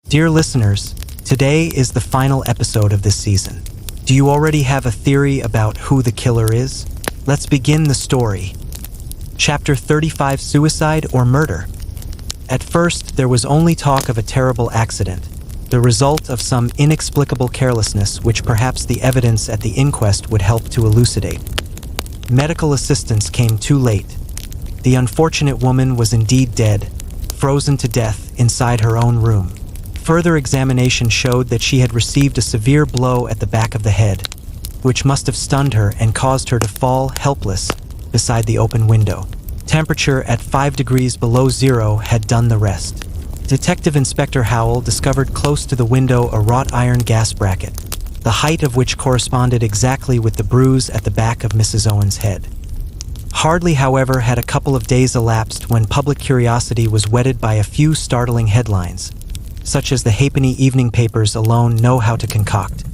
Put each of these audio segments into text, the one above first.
Dear listeners, today is the final episode of this season. Do you already have a theory about who the killer is? Let's begin the story. Chapter 35: Suicide or Murder? At first, there was only talk of a terrible accident, the result of some inexplicable carelessness which perhaps the evidence at the inquest would help to elucidate. Medical assistance came too late. The unfortunate woman was indeed dead, frozen to death inside her own room. Further examination showed that she had received a severe blow at the back of the head, which must have stunned her and caused her to fall helpless beside the open window. Temperature at 5 degrees below zero had done the rest. Detective Inspector Howell discovered close to the window a wrought iron gas bracket, the height of which corresponded exactly with the bruise at the back of Mrs. Owen's head. Hardly, however, had a couple of days elapsed when public curiosity was whetted by a few startling headlines, such as the halfpenny evening papers alone know how to concoct.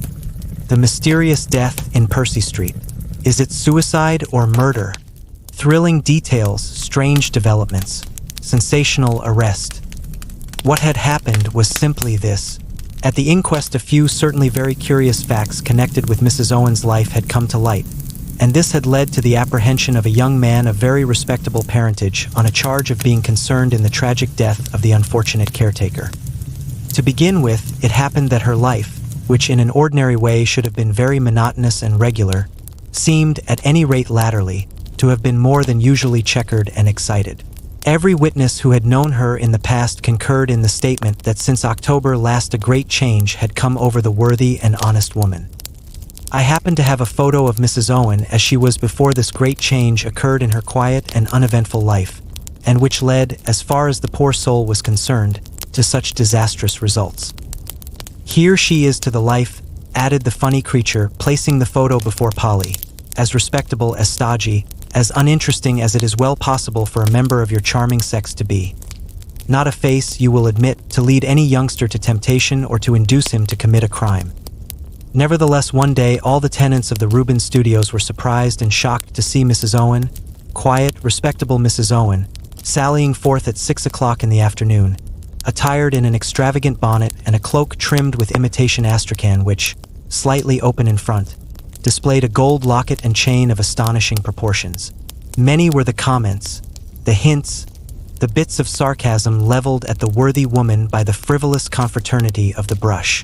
The mysterious death in Percy Street. Is it suicide or murder? Thrilling details, strange developments, sensational arrest. What had happened was simply this. At the inquest, a few certainly very curious facts connected with Mrs. Owen's life had come to light, and this had led to the apprehension of a young man of very respectable parentage on a charge of being concerned in the tragic death of the unfortunate caretaker. To begin with, it happened that her life, which in an ordinary way should have been very monotonous and regular, seemed, at any rate latterly, to have been more than usually checkered and excited. Every witness who had known her in the past concurred in the statement that since October last a great change had come over the worthy and honest woman. I happened to have a photo of Mrs. Owen as she was before this great change occurred in her quiet and uneventful life, and which led, as far as the poor soul was concerned, to such disastrous results. Here she is to the life, added the funny creature, placing the photo before Polly, as respectable, as stodgy, as uninteresting as it is well possible for a member of your charming sex to be. Not a face, you will admit, to lead any youngster to temptation or to induce him to commit a crime. Nevertheless, one day all the tenants of the Rubens Studios were surprised and shocked to see Mrs. Owen, quiet, respectable Mrs. Owen, sallying forth at 6 o'clock in the afternoon, attired in an extravagant bonnet and a cloak trimmed with imitation astrakhan which, slightly open in front, displayed a gold locket and chain of astonishing proportions. Many were the comments, the hints, the bits of sarcasm leveled at the worthy woman by the frivolous confraternity of the brush.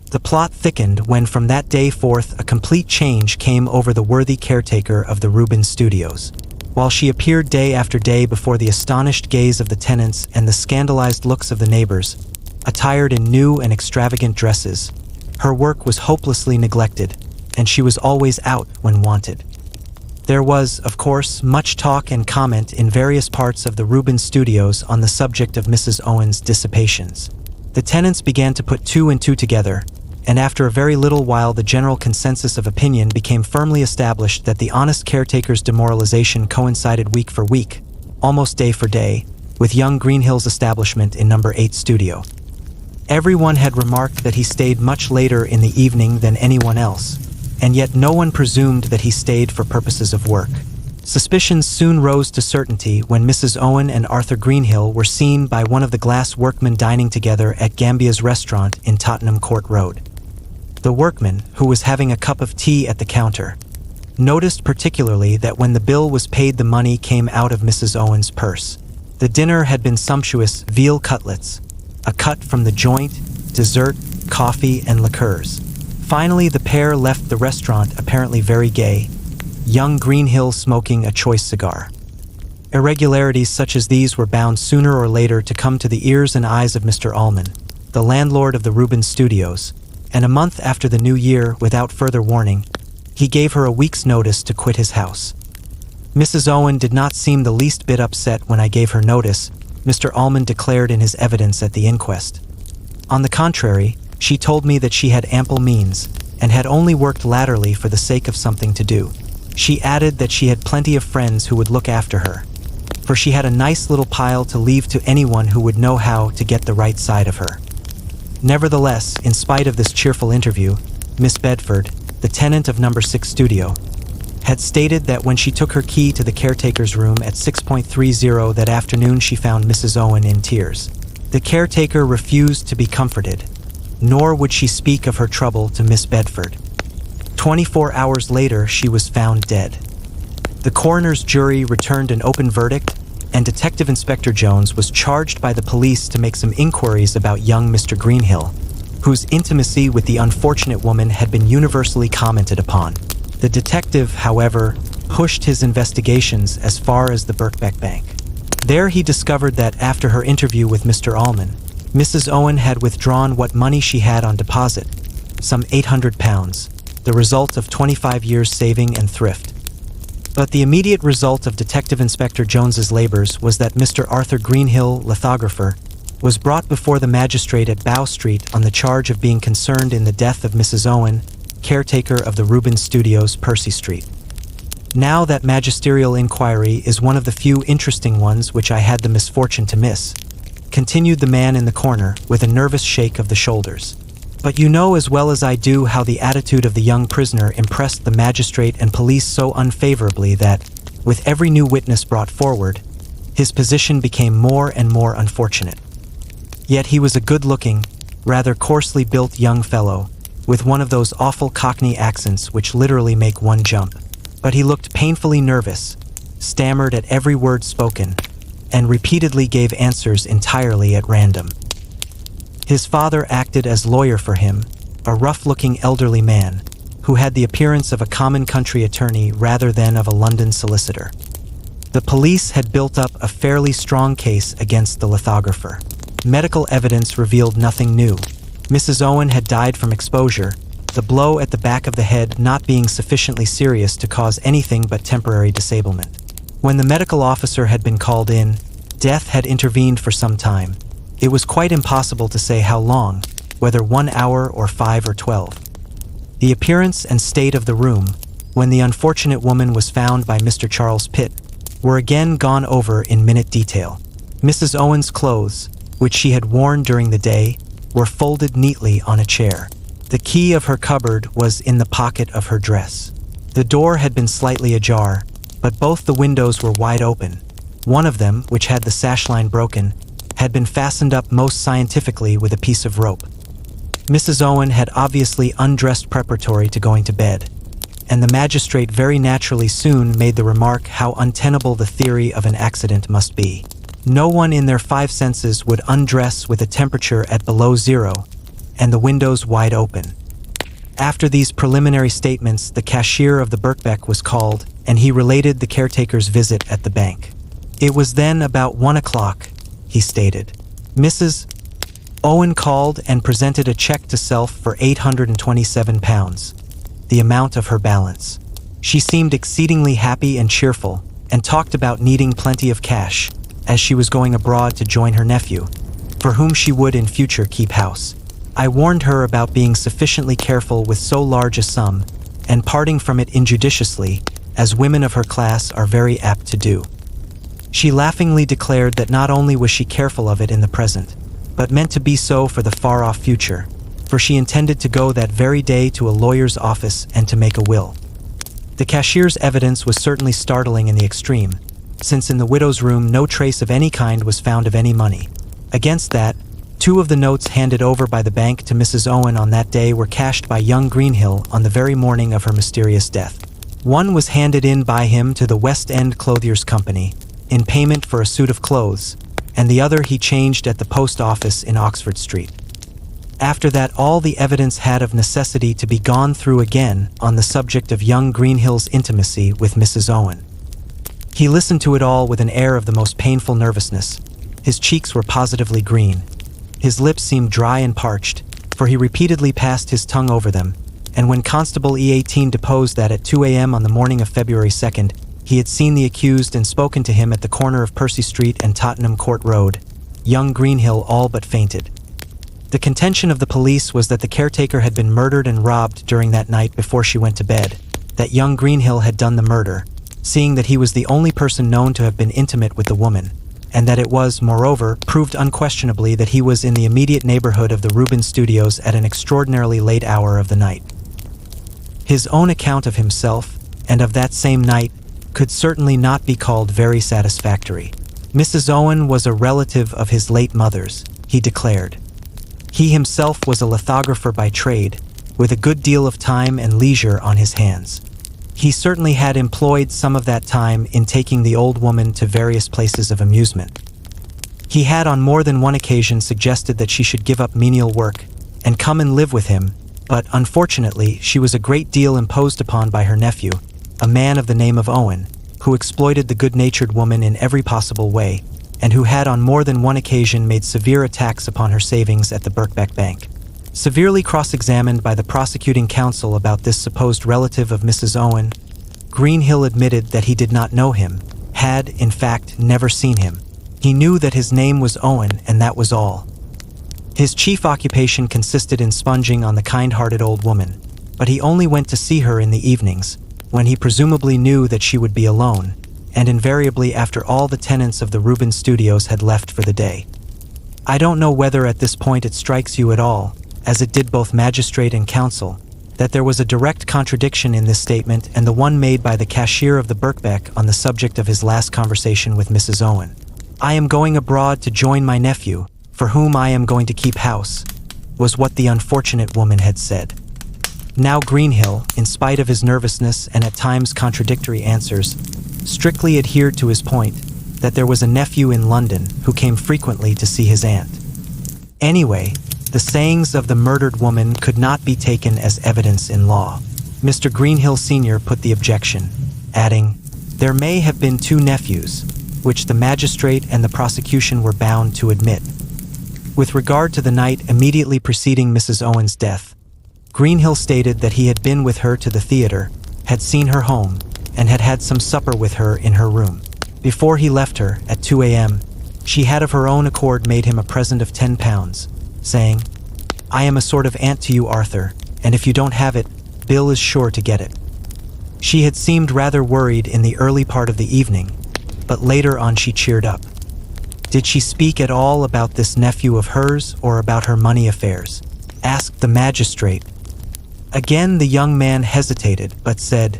The plot thickened when from that day forth a complete change came over the worthy caretaker of the Rubens Studios. While she appeared day after day before the astonished gaze of the tenants and the scandalized looks of the neighbors, attired in new and extravagant dresses, her work was hopelessly neglected, and she was always out when wanted. There was, of course, much talk and comment in various parts of the Rubens Studios on the subject of Mrs. Owen's dissipations. The tenants began to put two and two together, and after a very little while the general consensus of opinion became firmly established that the honest caretaker's demoralization coincided week for week, almost day for day, with young Greenhill's establishment in number 8 studio. Everyone had remarked that he stayed much later in the evening than anyone else, and yet no one presumed that he stayed for purposes of work. Suspicions soon rose to certainty when Mrs. Owen and Arthur Greenhill were seen by one of the glass workmen dining together at Gambia's restaurant in Tottenham Court Road. The workman, who was having a cup of tea at the counter, noticed particularly that when the bill was paid the money came out of Mrs. Owen's purse. The dinner had been sumptuous veal cutlets, a cut from the joint, dessert, coffee, and liqueurs. Finally, the pair left the restaurant apparently very gay, young Greenhill smoking a choice cigar. Irregularities such as these were bound sooner or later to come to the ears and eyes of Mr. Ullman, the landlord of the Rubens Studios, and a month after the new year, without further warning, he gave her a week's notice to quit his house. Mrs. Owen did not seem the least bit upset when I gave her notice, Mr. Ullman declared in his evidence at the inquest. On the contrary, she told me that she had ample means, and had only worked latterly for the sake of something to do. She added that she had plenty of friends who would look after her, for she had a nice little pile to leave to anyone who would know how to get the right side of her. Nevertheless, in spite of this cheerful interview, Miss Bedford, the tenant of number 6 studio, had stated that when she took her key to the caretaker's room at 6:30 that afternoon she found Mrs. Owen in tears. The caretaker refused to be comforted, nor would she speak of her trouble to Miss Bedford. 24 hours later, she was found dead. The coroner's jury returned an open verdict, and Detective Inspector Jones was charged by the police to make some inquiries about young Mr. Greenhill, whose intimacy with the unfortunate woman had been universally commented upon. The detective, however, pushed his investigations as far as the Birkbeck Bank. There he discovered that after her interview with Mr. Allman, Mrs. Owen had withdrawn what money she had on deposit, some £800, the result of 25 years saving and thrift. But the immediate result of Detective Inspector Jones's labors was that Mr. Arthur Greenhill, lithographer, was brought before the magistrate at Bow Street on the charge of being concerned in the death of Mrs. Owen, caretaker of the Rubens Studios, Percy Street. Now that magisterial inquiry is one of the few interesting ones which I had the misfortune to miss, continued the man in the corner with a nervous shake of the shoulders. But you know as well as I do how the attitude of the young prisoner impressed the magistrate and police so unfavorably that, with every new witness brought forward, his position became more and more unfortunate. Yet he was a good-looking, rather coarsely built young fellow, with one of those awful Cockney accents which literally make one jump. But he looked painfully nervous, stammered at every word spoken, and repeatedly gave answers entirely at random. His father acted as lawyer for him, a rough-looking elderly man, who had the appearance of a common country attorney rather than of a London solicitor. The police had built up a fairly strong case against the lithographer. Medical evidence revealed nothing new. Mrs. Owen had died from exposure, the blow at the back of the head not being sufficiently serious to cause anything but temporary disablement. When the medical officer had been called in, death had intervened for some time. It was quite impossible to say how long, whether 1 hour or 5 or 12. The appearance and state of the room, when the unfortunate woman was found by Mr. Charles Pitt, were again gone over in minute detail. Mrs. Owen's clothes, which she had worn during the day, were folded neatly on a chair. The key of her cupboard was in the pocket of her dress. The door had been slightly ajar, but both the windows were wide open. One of them, which had the sash line broken, had been fastened up most scientifically with a piece of rope. Mrs. Owen had obviously undressed preparatory to going to bed, and the magistrate very naturally soon made the remark how untenable the theory of an accident must be. No one in their 5 senses would undress with a temperature at below 0, and the windows wide open. After these preliminary statements, the cashier of the Birkbeck was called, and he related the caretaker's visit at the bank. It was then about 1 o'clock, he stated. Mrs. Owen called and presented a check to self for £827, the amount of her balance. She seemed exceedingly happy and cheerful, and talked about needing plenty of cash, as she was going abroad to join her nephew, for whom she would in future keep house. I warned her about being sufficiently careful with so large a sum, and parting from it injudiciously, as women of her class are very apt to do. She laughingly declared that not only was she careful of it in the present, but meant to be so for the far-off future, for she intended to go that very day to a lawyer's office and to make a will. The cashier's evidence was certainly startling in the extreme, since in the widow's room no trace of any kind was found of any money. Against that, 2 of the notes handed over by the bank to Mrs. Owen on that day were cashed by young Greenhill on the very morning of her mysterious death. One was handed in by him to the West End Clothiers' Company, in payment for a suit of clothes, and the other he changed at the post office in Oxford Street. After that, all the evidence had of necessity to be gone through again on the subject of young Greenhill's intimacy with Mrs. Owen. He listened to it all with an air of the most painful nervousness. His cheeks were positively green. His lips seemed dry and parched, for he repeatedly passed his tongue over them, and when Constable E18 deposed that at 2 a.m. on the morning of February 2nd, he had seen the accused and spoken to him at the corner of Percy Street and Tottenham Court Road, young Greenhill all but fainted. The contention of the police was that the caretaker had been murdered and robbed during that night before she went to bed, that young Greenhill had done the murder, seeing that he was the only person known to have been intimate with the woman, and that it was, moreover, proved unquestionably that he was in the immediate neighborhood of the Rubens Studios at an extraordinarily late hour of the night. His own account of himself, and of that same night, could certainly not be called very satisfactory. Mrs. Owen was a relative of his late mother's. he declared. He himself was a lithographer by trade, with a good deal of time and leisure on his hands. He certainly had employed some of that time in taking the old woman to various places of amusement. He had on more than one occasion suggested that she should give up menial work and come and live with him, but unfortunately she was a great deal imposed upon by her nephew, a man of the name of Owen, who exploited the good-natured woman in every possible way, and who had on more than one occasion made severe attacks upon her savings at the Birkbeck Bank. Severely cross-examined by the prosecuting counsel about this supposed relative of Mrs. Owen, Greenhill admitted that he did not know him, had, in fact, never seen him. He knew that his name was Owen, and that was all. His chief occupation consisted in sponging on the kind-hearted old woman, but he only went to see her in the evenings, when he presumably knew that she would be alone, and invariably after all the tenants of the Rubens Studios had left for the day. I don't know whether at this point it strikes you at all, as it did both magistrate and counsel, that there was a direct contradiction in this statement and the one made by the cashier of the Birkbeck on the subject of his last conversation with Mrs. Owen. "I am going abroad to join my nephew, for whom I am going to keep house," was what the unfortunate woman had said. Now Greenhill, in spite of his nervousness and at times contradictory answers, strictly adhered to his point that there was a nephew in London who came frequently to see his aunt. Anyway, the sayings of the murdered woman could not be taken as evidence in law. Mr. Greenhill Sr. put the objection, adding, "There may have been two nephews, which the magistrate and the prosecution were bound to admit." With regard to the night immediately preceding Mrs. Owen's death, Greenhill stated that he had been with her to the theater, had seen her home, and had had some supper with her in her room. Before he left her, at 2 a.m., she had of her own accord made him a present of £10, saying, "I am a sort of aunt to you, Arthur, and if you don't have it, Bill is sure to get it." She had seemed rather worried in the early part of the evening, but later on she cheered up. "Did she speak at all about this nephew of hers or about her money affairs?" asked the magistrate. Again the young man hesitated, but said,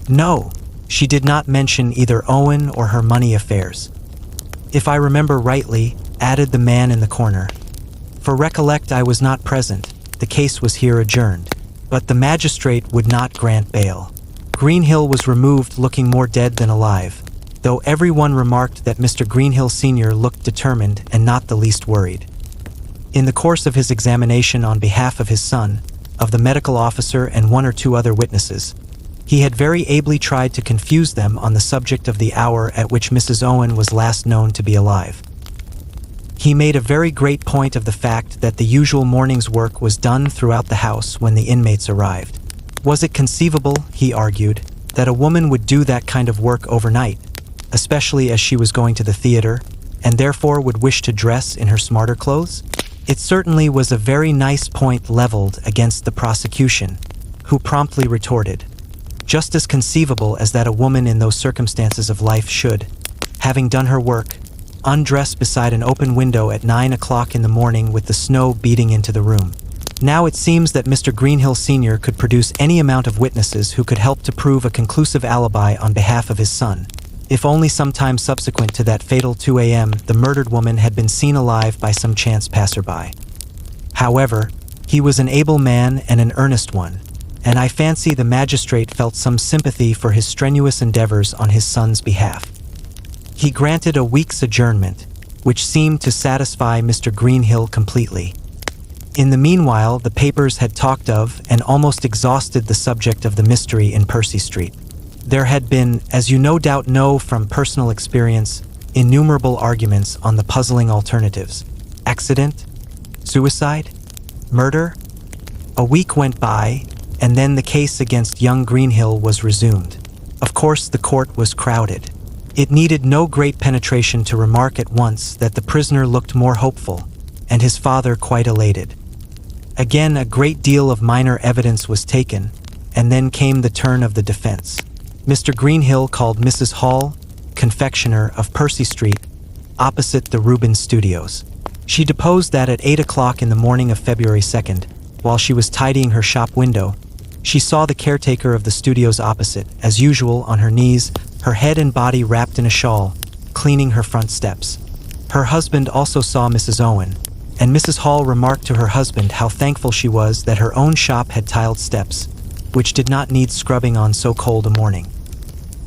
"No, she did not mention either Owen or her money affairs." "If I remember rightly," added the man in the corner, "for recollect I was not present, the case was here adjourned." But the magistrate would not grant bail. Greenhill was removed looking more dead than alive, though everyone remarked that Mr. Greenhill Sr. looked determined and not the least worried. In the course of his examination on behalf of his son, of the medical officer and one or two other witnesses, he had very ably tried to confuse them on the subject of the hour at which Mrs. Owen was last known to be alive. He made a very great point of the fact that the usual morning's work was done throughout the house when the inmates arrived. Was it conceivable, he argued, that a woman would do that kind of work overnight, especially as she was going to the theater, and therefore would wish to dress in her smarter clothes? It certainly was a very nice point leveled against the prosecution, who promptly retorted, just as conceivable as that a woman in those circumstances of life should, having done her work, undress beside an open window at 9 o'clock in the morning with the snow beating into the room. Now it seems that Mr. Greenhill Sr. could produce any amount of witnesses who could help to prove a conclusive alibi on behalf of his son. If only some time subsequent to that fatal 2 a.m. the murdered woman had been seen alive by some chance passerby. However, he was an able man and an earnest one, and I fancy the magistrate felt some sympathy for his strenuous endeavors on his son's behalf. He granted a week's adjournment, which seemed to satisfy Mr. Greenhill completely. In the meanwhile, the papers had talked of and almost exhausted the subject of the mystery in Percy Street. There had been, as you no doubt know from personal experience, innumerable arguments on the puzzling alternatives. Accident? Suicide? Murder? A week went by, and then the case against young Greenhill was resumed. Of course, the court was crowded. It needed no great penetration to remark at once that the prisoner looked more hopeful, and his father quite elated. Again, a great deal of minor evidence was taken, and then came the turn of the defense. Mr. Greenhill called Mrs. Hall, confectioner of Percy Street, opposite the Rubens Studios. She deposed that at 8 o'clock in the morning of February 2nd, while she was tidying her shop window, she saw the caretaker of the studios opposite, as usual, on her knees, her head and body wrapped in a shawl, cleaning her front steps. Her husband also saw Mrs. Owen, and Mrs. Hall remarked to her husband how thankful she was that her own shop had tiled steps, which did not need scrubbing on so cold a morning.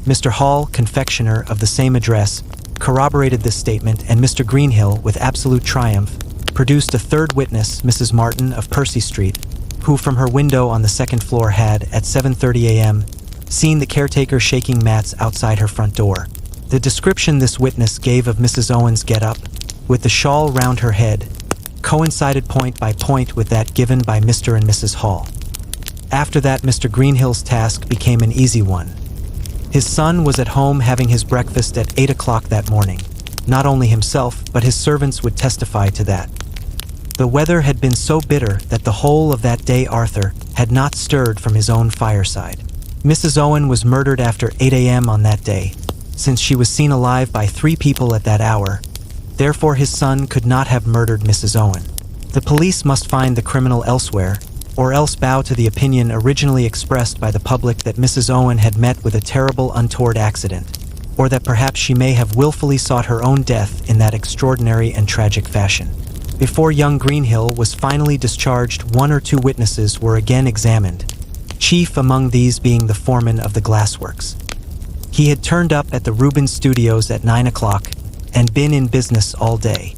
Mr. Hall, confectioner of the same address, corroborated this statement, and Mr. Greenhill, with absolute triumph, produced a third witness, Mrs. Martin of Percy Street, who from her window on the second floor had, at 7:30 a.m., seen the caretaker shaking mats outside her front door. The description this witness gave of Mrs. Owen's get-up, with the shawl round her head, coincided point by point with that given by Mr. and Mrs. Hall. After that, Mr. Greenhill's task became an easy one. His son was at home having his breakfast at 8 o'clock that morning. Not only himself, but his servants would testify to that. The weather had been so bitter that the whole of that day Arthur had not stirred from his own fireside. Mrs. Owen was murdered after 8 a.m. on that day, since she was seen alive by 3 people at that hour. Therefore his son could not have murdered Mrs. Owen. The police must find the criminal elsewhere, or else bow to the opinion originally expressed by the public that Mrs. Owen had met with a terrible untoward accident, or that perhaps she may have willfully sought her own death in that extraordinary and tragic fashion. Before young Greenhill was finally discharged, 1 or 2 witnesses were again examined, chief among these being the foreman of the glassworks. He had turned up at the Rubens Studios at 9 o'clock and been in business all day.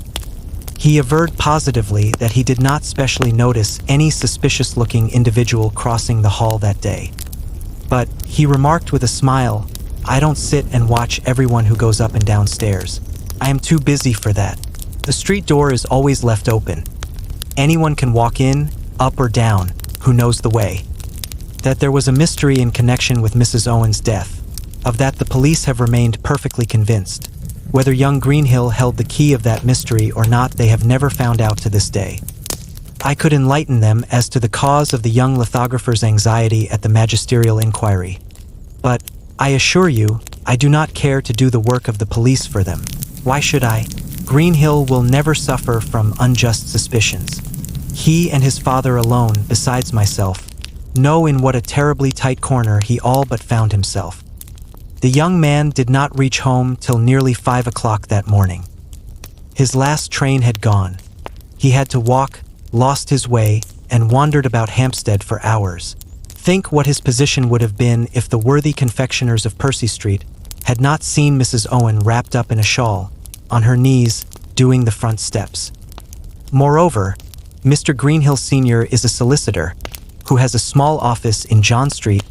He averred positively that he did not specially notice any suspicious-looking individual crossing the hall that day. But he remarked with a smile, "I don't sit and watch everyone who goes up and down stairs. I am too busy for that. The street door is always left open. Anyone can walk in, up or down, who knows the way." That there was a mystery in connection with Mrs. Owen's death. Of that the police have remained perfectly convinced. Whether young Greenhill held the key of that mystery or not, they have never found out to this day. I could enlighten them as to the cause of the young lithographer's anxiety at the magisterial inquiry. But, I assure you, I do not care to do the work of the police for them. Why should I? Greenhill will never suffer from unjust suspicions. He and his father alone, besides myself, know in what a terribly tight corner he all but found himself. The young man did not reach home till nearly 5 o'clock that morning. His last train had gone. He had to walk, lost his way, and wandered about Hampstead for hours. Think what his position would have been if the worthy confectioners of Percy Street had not seen Mrs. Owen wrapped up in a shawl, on her knees, doing the front steps. Moreover, Mr. Greenhill Sr. is a solicitor, who has a small office in John Street,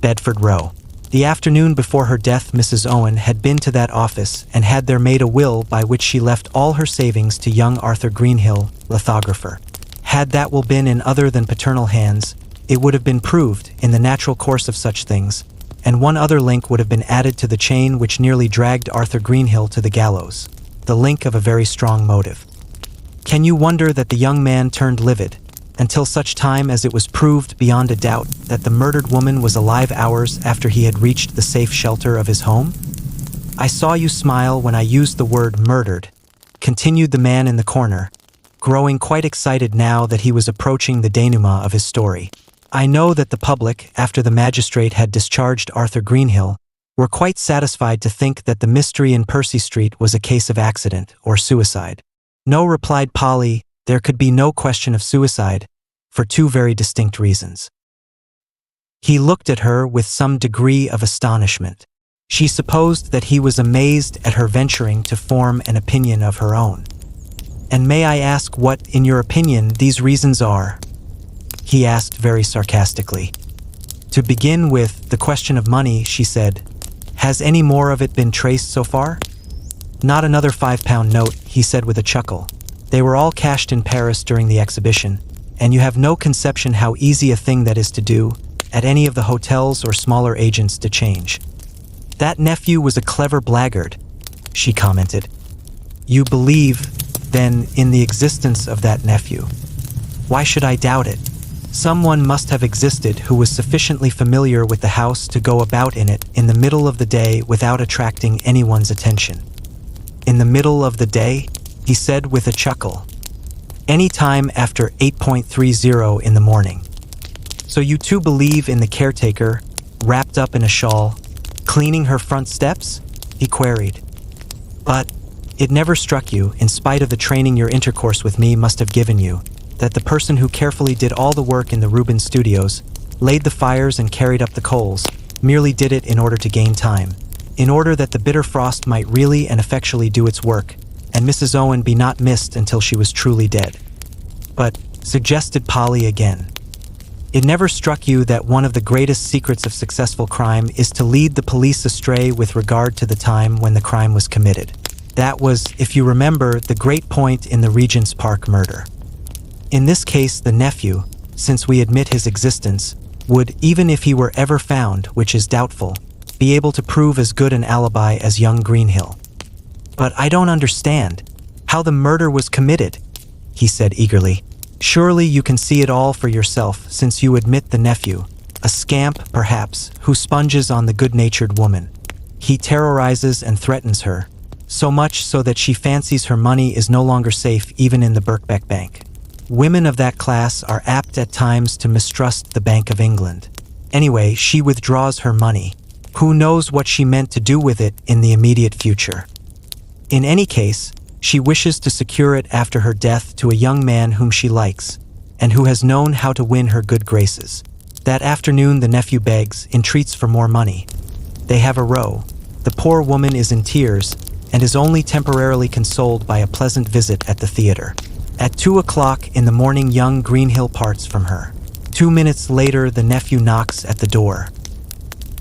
Bedford Row. The afternoon before her death, Mrs. Owen had been to that office and had there made a will by which she left all her savings to young Arthur Greenhill, lithographer. Had that will been in other than paternal hands, it would have been proved, in the natural course of such things, and one other link would have been added to the chain which nearly dragged Arthur Greenhill to the gallows, the link of a very strong motive. Can you wonder that the young man turned livid, until such time as it was proved beyond a doubt that the murdered woman was alive hours after he had reached the safe shelter of his home? I saw you smile when I used the word murdered, continued the man in the corner, growing quite excited now that he was approaching the denouement of his story. I know that the public, after the magistrate had discharged Arthur Greenhill, were quite satisfied to think that the mystery in Percy Street was a case of accident or suicide. No, replied Polly, there could be no question of suicide, for 2 very distinct reasons. He looked at her with some degree of astonishment. She supposed that he was amazed at her venturing to form an opinion of her own. And may I ask what, in your opinion, these reasons are? He asked very sarcastically. To begin with, the question of money, she said. Has any more of it been traced so far? Not another £5 note, he said with a chuckle. They were all cashed in Paris during the exhibition, and you have no conception how easy a thing that is to do, at any of the hotels or smaller agents to change. That nephew was a clever blackguard, she commented. You believe, then, in the existence of that nephew? Why should I doubt it? Someone must have existed who was sufficiently familiar with the house to go about in it in the middle of the day without attracting anyone's attention. In the middle of the day? He said with a chuckle. Any time after 8:30 in the morning. So you too believe in the caretaker, wrapped up in a shawl, cleaning her front steps? He queried. But, It never struck you, in spite of the training your intercourse with me must have given you, that the person who carefully did all the work in the Rubin studios, laid the fires and carried up the coals, merely did it in order to gain time, in order that the bitter frost might really and effectually do its work, and Mrs. Owen be not missed until she was truly dead. But, suggested Polly again, it never struck you that one of the greatest secrets of successful crime is to lead the police astray with regard to the time when the crime was committed. That was, if you remember, the great point in the Regent's Park murder. In this case, the nephew, since we admit his existence, would, even if he were ever found, which is doubtful, be able to prove as good an alibi as young Greenhill. But I don't understand how the murder was committed, he said eagerly. Surely you can see it all for yourself, since you admit the nephew, a scamp, perhaps, who sponges on the good-natured woman. He terrorizes and threatens her, so much so that she fancies her money is no longer safe even in the Birkbeck Bank. Women of that class are apt at times to mistrust the Bank of England. Anyway, she withdraws her money. Who knows what she meant to do with it in the immediate future? In any case, she wishes to secure it after her death to a young man whom she likes, and who has known how to win her good graces. That afternoon the nephew begs, entreats for more money. They have a row. The poor woman is in tears, and is only temporarily consoled by a pleasant visit at the theater. At 2 o'clock in the morning young Greenhill parts from her. 2 minutes later the nephew knocks at the door.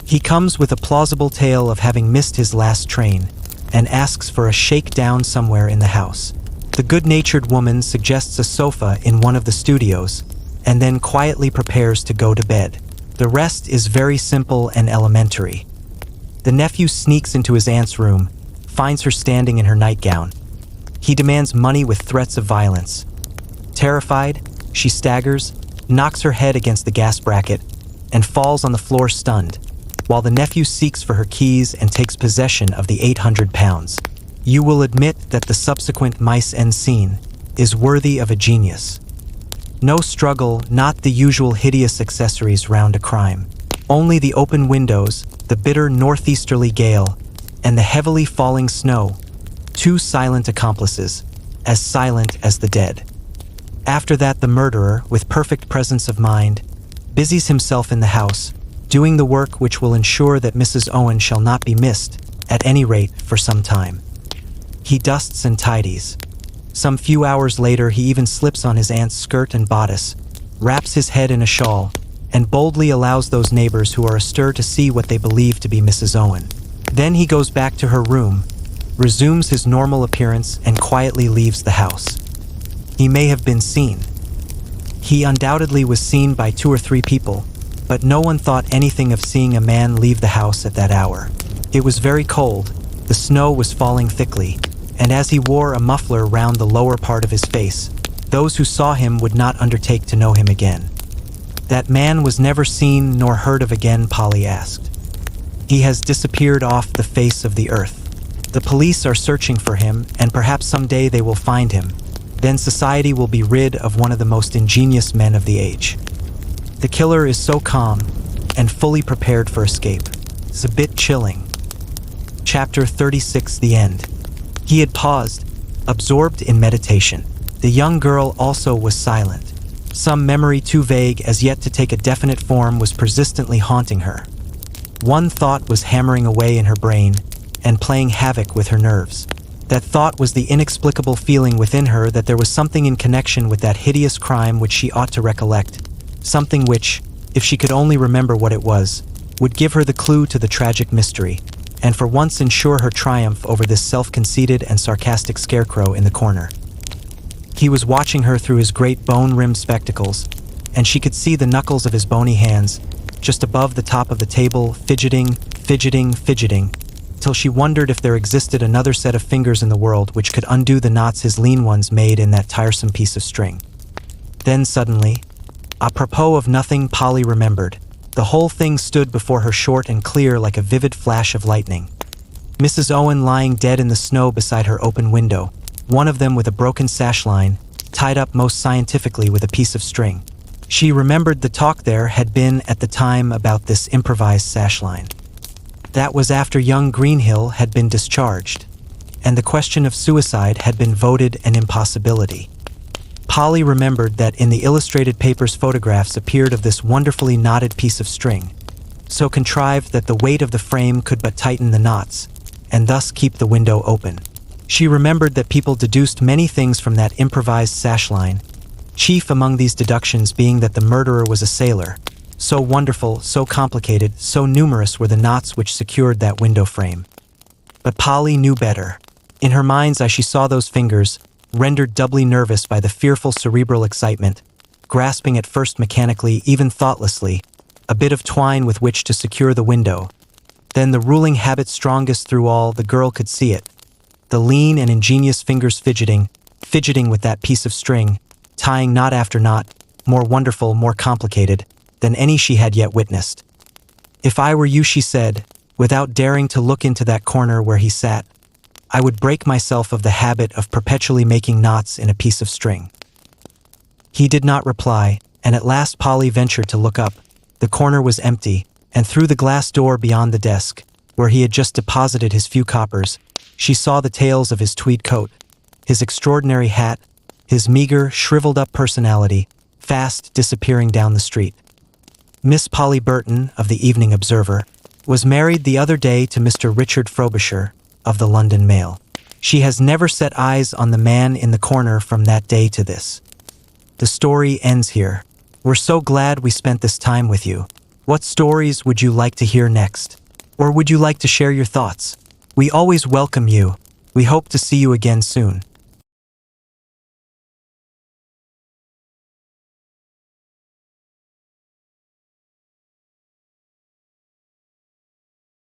He comes with a plausible tale of having missed his last train, and asks for a shakedown somewhere in the house. The good-natured woman suggests a sofa in one of the studios, and then quietly prepares to go to bed. The rest is very simple and elementary. The nephew sneaks into his aunt's room, finds her standing in her nightgown. He demands money with threats of violence. Terrified, she staggers, knocks her head against the gas bracket, and falls on the floor stunned, while the nephew seeks for her keys and takes possession of the £800. You will admit that the subsequent mise en scene is worthy of a genius. No struggle, not the usual hideous accessories round a crime. Only the open windows, the bitter northeasterly gale, and the heavily falling snow. 2 silent accomplices, as silent as the dead. After that the murderer, with perfect presence of mind, busies himself in the house, doing the work which will ensure that Mrs. Owen shall not be missed, at any rate, for some time. He dusts and tidies. Some few hours later he even slips on his aunt's skirt and bodice, wraps his head in a shawl, and boldly allows those neighbors who are astir to see what they believe to be Mrs. Owen. Then he goes back to her room, resumes his normal appearance, and quietly leaves the house. He may have been seen. He undoubtedly was seen by 2 or 3 people, but no one thought anything of seeing a man leave the house at that hour. It was very cold, the snow was falling thickly, and as he wore a muffler round the lower part of his face, those who saw him would not undertake to know him again. That man was never seen nor heard of again, Polly asked. He has disappeared off the face of the earth. The police are searching for him, and perhaps someday they will find him. Then society will be rid of one of the most ingenious men of the age. The killer is so calm and fully prepared for escape. It's a bit chilling. Chapter 36, the end. He had paused, absorbed in meditation. The young girl also was silent. Some memory too vague as yet to take a definite form was persistently haunting her. One thought was hammering away in her brain and playing havoc with her nerves. That thought was the inexplicable feeling within her that there was something in connection with that hideous crime which she ought to recollect. Something which, if she could only remember what it was, would give her the clue to the tragic mystery, and for once ensure her triumph over this self-conceited and sarcastic scarecrow in the corner. He was watching her through his great bone-rimmed spectacles, and she could see the knuckles of his bony hands, just above the top of the table, fidgeting, till she wondered if there existed another set of fingers in the world which could undo the knots his lean ones made in that tiresome piece of string. Then suddenly, apropos of nothing, Polly remembered. The whole thing stood before her short and clear like a vivid flash of lightning. Mrs. Owen lying dead in the snow beside her open window, one of them with a broken sash line, tied up most scientifically with a piece of string. She remembered the talk there had been at the time about this improvised sash line. That was after young Greenhill had been discharged, and the question of suicide had been voted an impossibility. Polly remembered that in the illustrated paper's photographs appeared of this wonderfully knotted piece of string, so contrived that the weight of the frame could but tighten the knots, and thus keep the window open. She remembered that people deduced many things from that improvised sash line, chief among these deductions being that the murderer was a sailor. So wonderful, so complicated, so numerous were the knots which secured that window frame. But Polly knew better. In her mind's eye she saw those fingers, rendered doubly nervous by the fearful cerebral excitement, grasping at first mechanically, even thoughtlessly, a bit of twine with which to secure the window. Then the ruling habit strongest through all, the girl could see it. The lean and ingenious fingers fidgeting with that piece of string, tying knot after knot, more wonderful, more complicated, than any she had yet witnessed. "If I were you," she said, without daring to look into that corner where he sat, "I would break myself of the habit of perpetually making knots in a piece of string." He did not reply, and at last Polly ventured to look up. The corner was empty, and through the glass door beyond the desk, where he had just deposited his few coppers, she saw the tails of his tweed coat, his extraordinary hat, his meager, shriveled-up personality, fast disappearing down the street. Miss Polly Burton, of the Evening Observer, was married the other day to Mr. Richard Frobisher, of the London Mail. She has never set eyes on the man in the corner from that day to this. The story ends here. We're so glad we spent this time with you. What stories would you like to hear next? Or would you like to share your thoughts? We always welcome you. We hope to see you again soon.